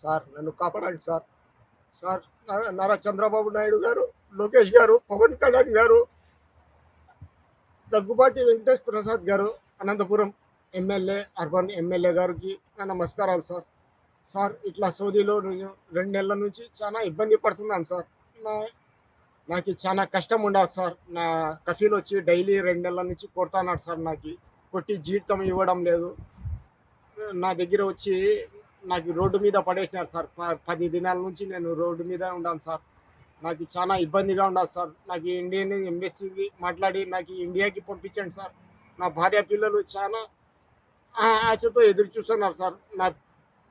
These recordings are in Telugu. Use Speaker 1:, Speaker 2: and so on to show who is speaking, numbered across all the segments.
Speaker 1: సార్ నన్ను కాపాడండి సార్. సార్ నారా చంద్రబాబు నాయుడు గారు, లోకేష్ గారు, పవన్ కళ్యాణ్ గారు, దగ్గుబాటి వెంకటేష్ ప్రసాద్ గారు, అనంతపురం ఎమ్మెల్యే, అర్బన్ ఎమ్మెల్యే గారికి నా నమస్కారాలు సార్. సార్ ఇట్లా సౌదీలో నేను 2 నెలల నుంచి చాలా ఇబ్బంది పడుతున్నాను సార్. నా నాకు చాలా కష్టం ఉండదు సార్. నా కఫీల్ వచ్చి డైలీ 2 నెలల నుంచి కొడతాన్నాడు సార్. నాకు కొట్టి జీతం ఇవ్వడం లేదు. నా దగ్గర వచ్చి నాకు రోడ్డు మీద పడేసినారు సార్. 10 దినాల నుంచి నేను రోడ్డు మీద ఉన్నాను సార్. నాకు చాలా ఇబ్బందిగా ఉండదు సార్. నాకు ఇండియన్ ఎంబసీకి మాట్లాడి నాకు ఇండియాకి పంపించండి సార్. నా భార్య పిల్లలు చాలా ఆశతో ఎదురు చూస్తున్నారు సార్. నా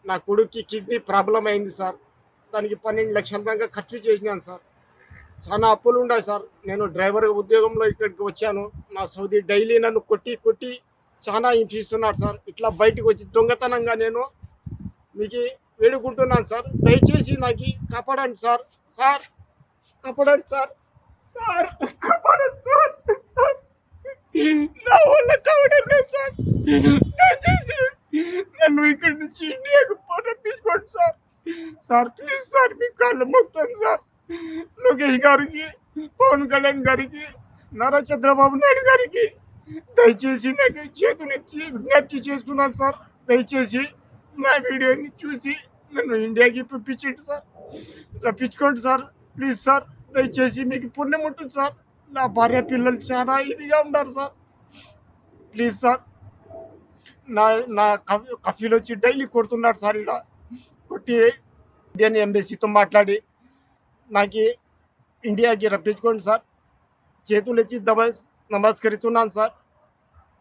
Speaker 1: నా కొడుక్కి కిడ్నీ ప్రాబ్లం అయింది సార్. దానికి 12 లక్షల దాకా ఖర్చు చేసినాను సార్. చాలా అప్పులు ఉన్నాయి సార్. నేను డ్రైవర్ ఉద్యోగంలో ఇక్కడికి వచ్చాను. నా సౌదీ డైలీ నన్ను కొట్టి కొట్టి చాలా హింసిస్తున్నాడు సార్. ఇట్లా బయటకు వచ్చి దొంగతనంగా నేను మీకు వేడుకుంటున్నాను సార్. దయచేసి నాకు కాపాడండి సార్. సార్ కాపాడండి సార్. సార్ కాపాడండి సార్. సార్ నా వల్ల కావడం లేదు సార్. దయచేసి నన్ను ఇక్కడి నుంచి ఇండియాకు పంపించుకోండి సార్. సార్ ప్లీజ్ సార్, మీ కాళ్ళు మొక్కుతాను సార్. లోకేష్ గారికి, పవన్ కళ్యాణ్ గారికి, నారా చంద్రబాబు నాయుడు గారికి దయచేసి నాకు చేతులెత్తి విజ్ఞప్తి చేస్తున్నాను సార్. దయచేసి నా వీడియోని చూసి నన్ను ఇండియాకి పంపించండి సార్. రప్పించుకోండి సార్. ప్లీజ్ సార్, దయచేసి మీకు పుణ్యం ఉంటుంది సార్. నా భార్య పిల్లలు చాలా ఇదిగా ఉన్నారు సార్. Please sir. నా నా కఫీలు వచ్చి డైలీ కొడుతున్నాడు సార్. ఇలా కొట్టి ఇండియన్ ఎంబసీతో మాట్లాడి నాకు ఇండియాకి రప్పించుకోండి సార్. చేతులు ఎత్తి నమస్కరిస్తున్నాను సార్.